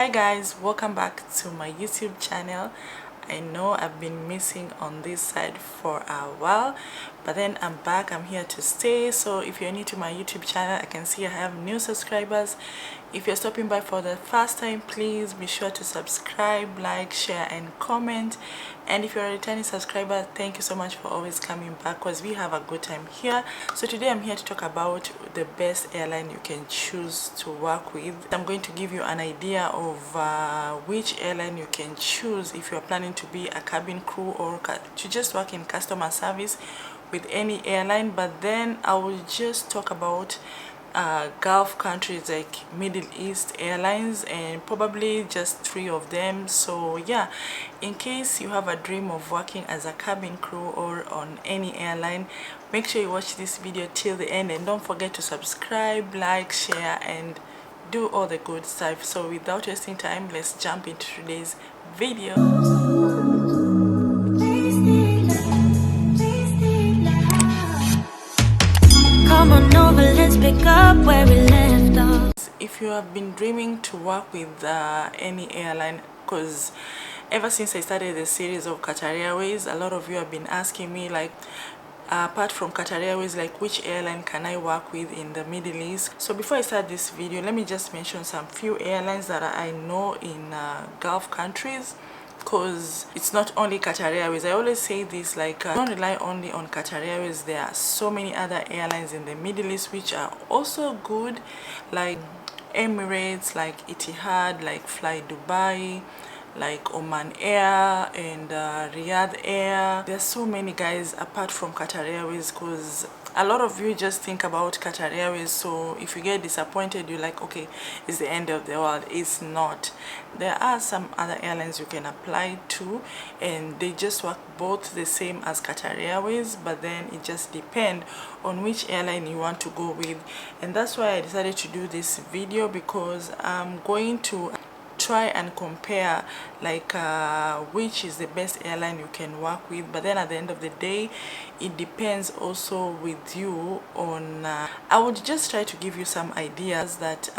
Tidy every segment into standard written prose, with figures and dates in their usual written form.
Hi guys, welcome back to my YouTube channel. I know I've been missing on this side for a while, but then I'm back. I'm here to stay. So if you're new to my YouTube channel, I can see I have new subscribers. If you're stopping by for the first time, please be sure to subscribe, like, share and comment. And if you're a returning subscriber, thank you so much for always coming back, because we have a good time here. So today I'm here to talk about the best airline you can choose to work with. I'm going to give you an idea of which airline you can choose if you're planning to be a cabin crew or to just work in customer service with any airline. But then I will just talk about Gulf countries like Middle East airlines, and probably just 3 of them. So yeah, in case you have a dream of working as a cabin crew or on any airline, make sure you watch this video till the end, and don't forget to subscribe, like, share and do all the good stuff. So without wasting time, let's jump into today's video. Come on over, let's pick up where we left off. If you have been dreaming to work with any airline, because ever since I started the series of Qatar Airways, a lot of you have been asking me, like, apart from Qatar Airways, like which airline can I work with in the Middle East. So before I start this video, let me just mention some few airlines that I know in Gulf countries, because it's not only Qatar Airways. I always say this, like don't rely only on Qatar Airways. There are so many other airlines in the Middle East which are also good, like Emirates, like Etihad, like Fly Dubai, like Oman Air and Riyadh Air. There's so many, guys, apart from Qatar Airways, because a lot of you just think about Qatar Airways. So if you get disappointed, you're like, okay, it's the end of the world. It's not. There are some other airlines you can apply to, and they just work both the same as Qatar Airways, but then it just depends on which airline you want to go with. And that's why I decided to do this video, because I'm going to try and compare, like which is the best airline you can work with. But then at the end of the day, it depends also with you on I would just try to give you some ideas that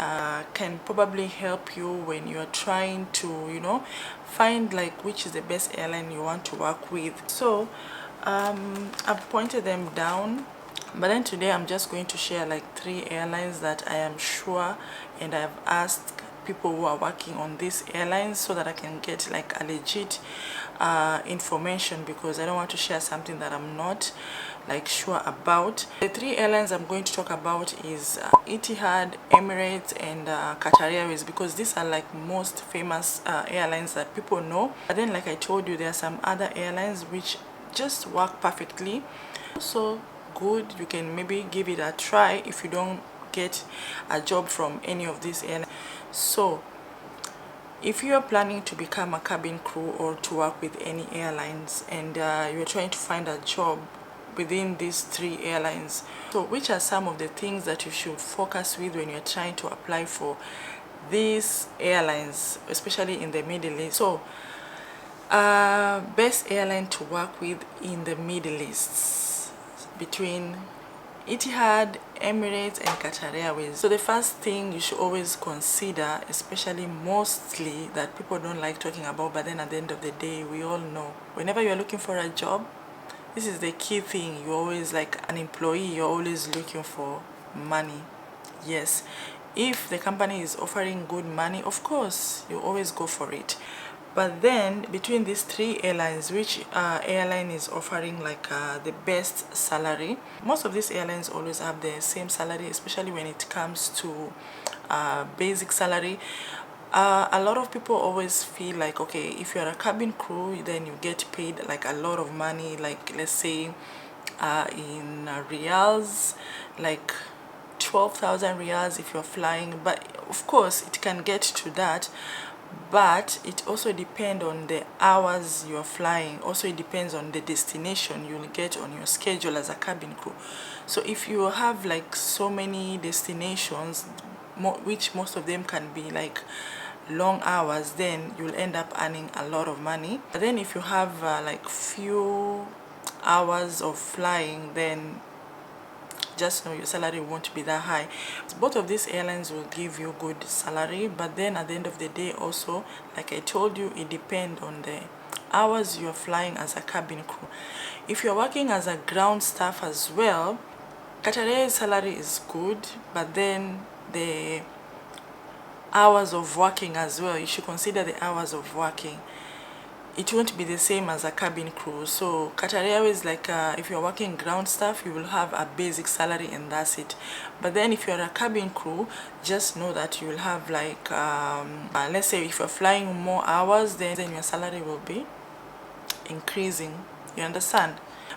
can probably help you when you're trying to, you know, find like which is the best airline you want to work with. So I've pointed them down, but then today I'm just going to share like 3 airlines that I am sure, and I've asked people who are working on these airlines so that I can get like a legit information, because I don't want to share something that I'm not like sure about. The 3 airlines I'm going to talk about is Etihad, Emirates and Qatar Airways, because these are like most famous airlines that people know. But then, like I told you, there are some other airlines which just work perfectly, so good. You can maybe give it a try if you don't get a job from any of these airlines. So if you are planning to become a cabin crew or to work with any airlines, and you're trying to find a job within these 3 airlines, so which are some of the things that you should focus with when you're trying to apply for these airlines, especially in the Middle East. So best airline to work with in the Middle East between Etihad, Emirates and Qatar Airways. So the first thing you should always consider, especially mostly that people don't like talking about, but then at the end of the day we all know, whenever you're looking for a job, this is the key thing. You always, like an employee, you're always looking for money. Yes, if the company is offering good money, of course you always go for it. But then between these 3 airlines, which airline is offering like the best salary? Most of these airlines always have the same salary, especially when it comes to basic salary. A lot of people always feel like, okay, if you're a cabin crew, then you get paid like a lot of money, like let's say in reals, like 12,000 reals if you're flying. But of course it can get to that, but it also depends on the hours you're flying. Also it depends on the destination you'll get on your schedule as a cabin crew. So if you have like so many destinations, which most of them can be like long hours, then you'll end up earning a lot of money. But then if you have like few hours of flying, then just know your salary won't be that high. Both of these airlines will give you good salary, but then at the end of the day also, like I told you, it depends on the hours you're flying as a cabin crew. If you're working as a ground staff as well, Qatar Airways salary is good, but then the hours of working as well, you should consider the hours of working. It won't be the same as a cabin crew. So Qatar Airways, like if you're working ground staff, you will have a basic salary and that's it. But then if you're a cabin crew, just know that you will have like let's say if you're flying more hours, then your salary will be increasing, you understand?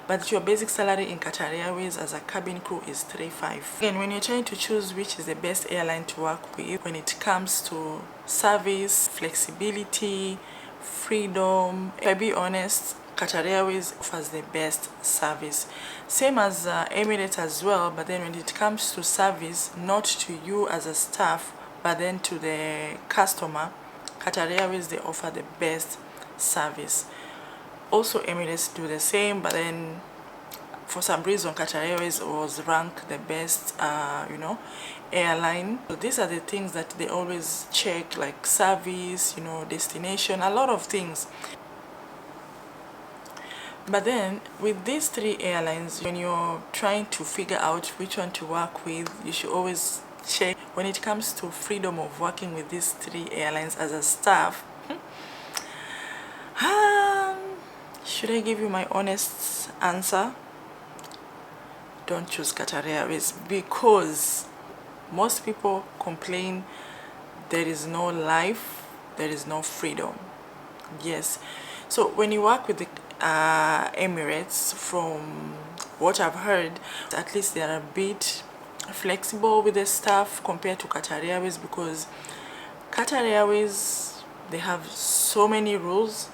But your basic salary in Qatar Airways as a cabin crew is 3.5. Again, when you're trying to choose which is the best airline to work with when it comes to service, flexibility, freedom, if I be honest, Qatar Airways offers the best service. Same as Emirates as well, but then when it comes to service, not to you as a staff, but then to the customer, Qatar Airways, they offer the best service. Also Emirates do the same, but then for some reason Qatar Airways was ranked the best airline. So these are the things that they always check, like service, destination, a lot of things. But then with these three airlines, when you're trying to figure out which one to work with, you should always check when it comes to freedom of working with these three airlines as a staff. Should I give you my honest answer? Don't choose Qatar Airways, because most people complain there is no life, there is no freedom. Yes. So when you work with the Emirates, from what I've heard, at least they are a bit flexible with the staff compared to Qatar Airways, because Qatar Airways, they have so many rules,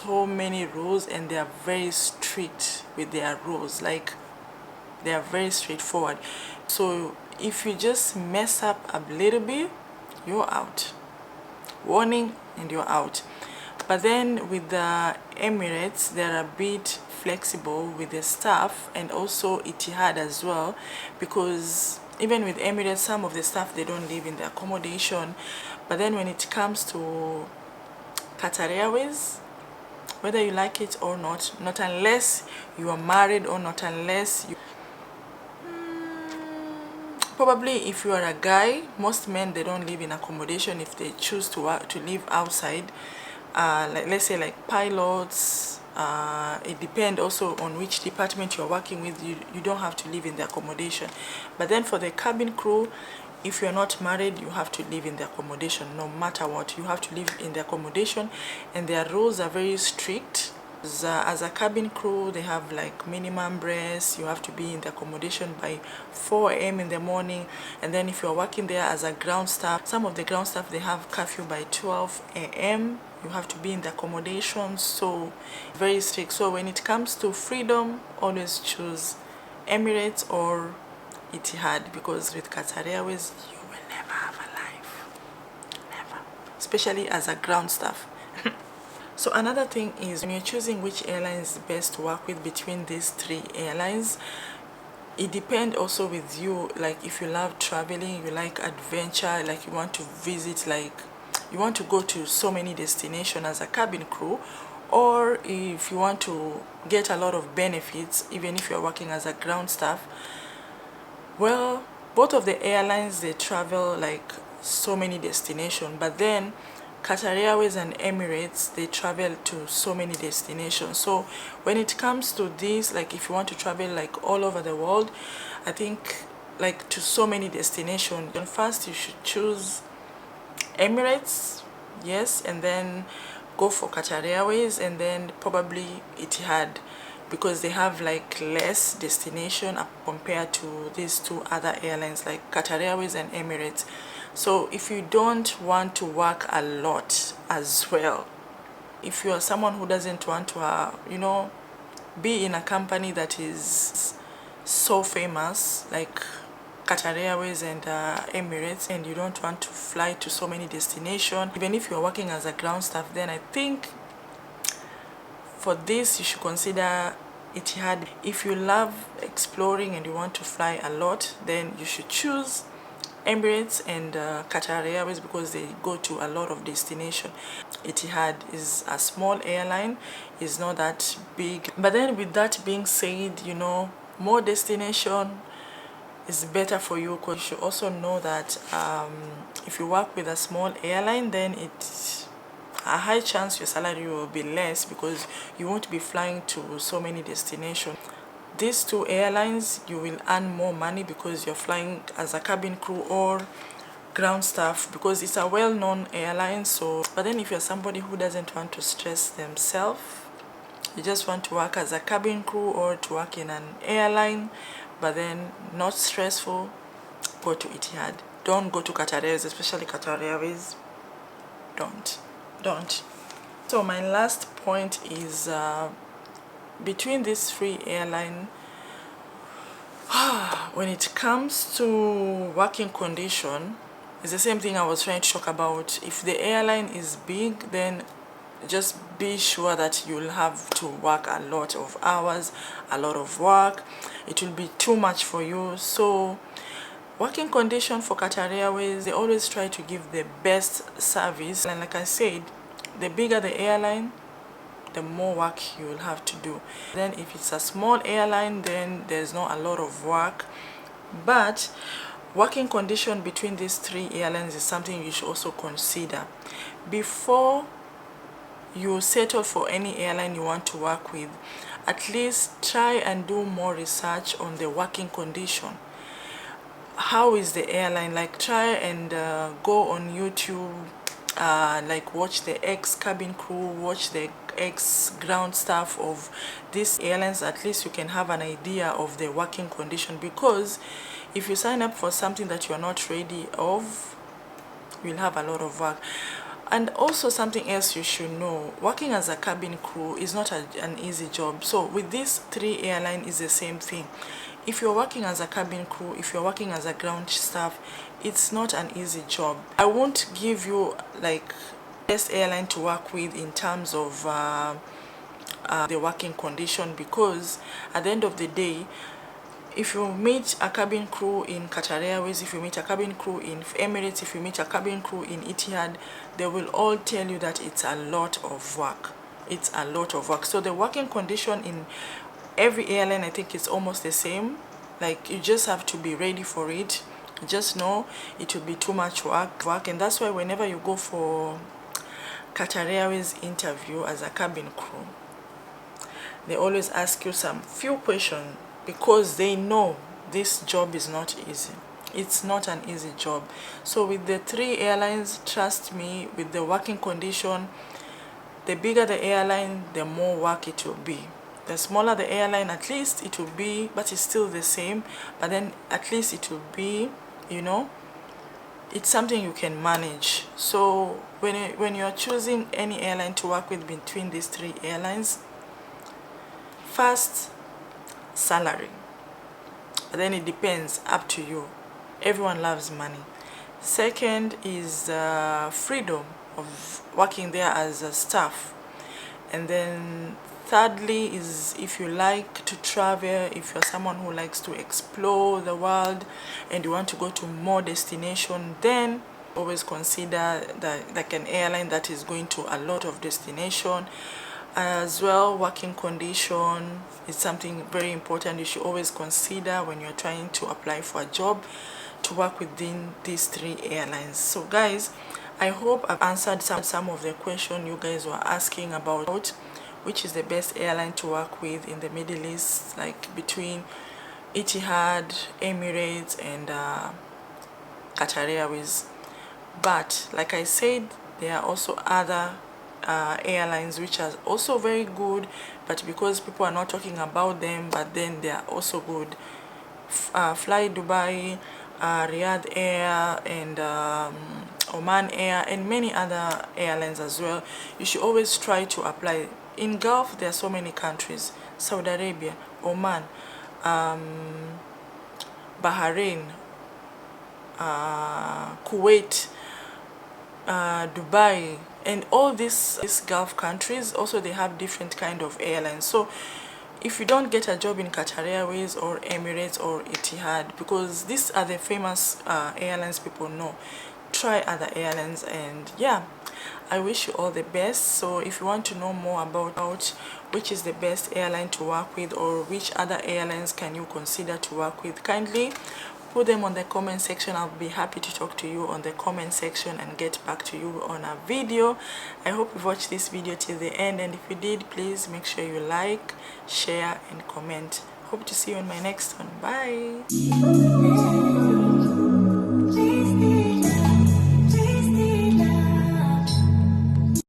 and they are very strict with their rules. Like, they are very straightforward. So if you just mess up a little bit, you're out. Warning, and you're out. But then with the Emirates, they're a bit flexible with the staff, and also Etihad as well, because even with Emirates, some of the staff, they don't live in the accommodation. But then when it comes to Qatar Airways, whether you like it or not unless you are married, or not unless you probably if you are a guy, most men, they don't live in accommodation if they choose to live outside. Like, let's say like pilots, it depends also on which department you're working with. You don't have to live in the accommodation. But then for the cabin crew, if you're not married, you have to live in the accommodation. No matter what, you have to live in the accommodation, and their rules are very strict. As a cabin crew, they have like minimum rest. You have to be in the accommodation by 4 a.m. in the morning. And then if you're working there as a ground staff, some of the ground staff, they have curfew by 12 a.m. You have to be in the accommodation. So very strict. So when it comes to freedom, always choose Emirates or Etihad, because with Qatar Airways, you will never have a life. Never. Especially as a ground staff. So another thing is, when you're choosing which airline is best to work with between these three airlines, it depends also with you. Like, if you love traveling, you like adventure, like you want to visit, like you want to go to so many destinations as a cabin crew, or if you want to get a lot of benefits, even if you're working as a ground staff, well, both of the airlines, they travel like so many destinations. But then Qatar Airways and Emirates, they travel to so many destinations. So when it comes to this, like if you want to travel like all over the world, I think like to so many destinations, then first you should choose Emirates, yes, and then go for Qatar Airways, and then probably Etihad, because they have like less destination compared to these two other airlines like Qatar Airways and Emirates. So if you don't want to work a lot as well, if you are someone who doesn't want to be in a company that is so famous like Qatar Airways and Emirates, and you don't want to fly to so many destinations, even if you're working as a ground staff, then I think for this you should consider Etihad. If you love exploring and you want to fly a lot, then you should choose Emirates and Qatar Airways because they go to a lot of destinations. Etihad is a small airline, it's not that big. But then with that being said, you know, more destination is better for you, because you should also know that if you work with a small airline, then it's a high chance your salary will be less because you won't be flying to so many destinations. These two airlines, you will earn more money because you're flying as a cabin crew or ground staff, because it's a well-known airline. So but then if you're somebody who doesn't want to stress themselves, you just want to work as a cabin crew or to work in an airline but then not stressful, go to Etihad. Don't go to Qatar Airways, especially Qatar Airways. Don't. So my last point is between these three airlines, when it comes to working condition, it's the same thing I was trying to talk about. If the airline is big, then just be sure that you'll have to work a lot of hours, a lot of work. It will be too much for you. So working condition for Qatar Airways, they always try to give the best service, and like I said, the bigger the airline, the more work you will have to do. Then if it's a small airline, then there's not a lot of work. But working condition between these three airlines is something you should also consider before you settle for any airline you want to work with. At least try and do more research on the working condition. How is the airline? Like try and go on YouTube, like watch the ex-cabin crew, watch the ex-ground staff of these airlines. At least you can have an idea of the working condition, because if you sign up for something that you're not ready of, you'll have a lot of work. And also something else you should know, working as a cabin crew is not an easy job. So with these three airlines is the same thing. If you're working as a cabin crew, if you're working as a ground staff, it's not an easy job. I won't give you like best airline to work with in terms of the working condition, because at the end of the day, if you meet a cabin crew in Qatar Airways, if you meet a cabin crew in Emirates, if you meet a cabin crew in Etihad, they will all tell you that it's a lot of work. It's a lot of work. So the working condition in every airline, I think it's almost the same. Like you just have to be ready for it. Just know it will be too much work. And that's why whenever you go for Qatar Airways interview as a cabin crew, they always ask you some few questions, because they know this job is not easy. It's not an easy job. So with the three airlines, trust me, with the working condition, the bigger the airline, the more work it will be. The smaller the airline, at least it will be, but it's still the same, but then at least it will be, you know, it's something you can manage. So when you're choosing any airline to work with between these three airlines, first, salary. But then it depends, up to you. Everyone loves money. Second is freedom of working there as a staff. And then thirdly is if you like to travel, if you're someone who likes to explore the world and you want to go to more destinations, then always consider that like an airline that is going to a lot of destinations. As well, working condition is something very important. You should always consider when you're trying to apply for a job to work within these three airlines. So guys, I hope I've answered some of the questions you guys were asking about which is the best airline to work with in the Middle East, like between Etihad, Emirates and Qatar Airways. But like I said, there are also other airlines which are also very good, but because people are not talking about them, but then they are also good. Fly Dubai, Riyadh Air and Oman Air and many other airlines as well. You should always try to apply. In Gulf there are so many countries: Saudi Arabia, Oman, Bahrain, Kuwait, Dubai, and all these Gulf countries. Also they have different kind of airlines. So if you don't get a job in Qatar Airways or Emirates or Etihad, because these are the famous airlines people know, try other airlines. And yeah, I wish you all the best. So if you want to know more about which is the best airline to work with, or which other airlines can you consider to work with, kindly put them on the comment section. I'll be happy to talk to you on the comment section and get back to you on a video. I hope you've watched this video till the end, and if you did, please make sure you like, share and comment. Hope to see you in my next one. Bye.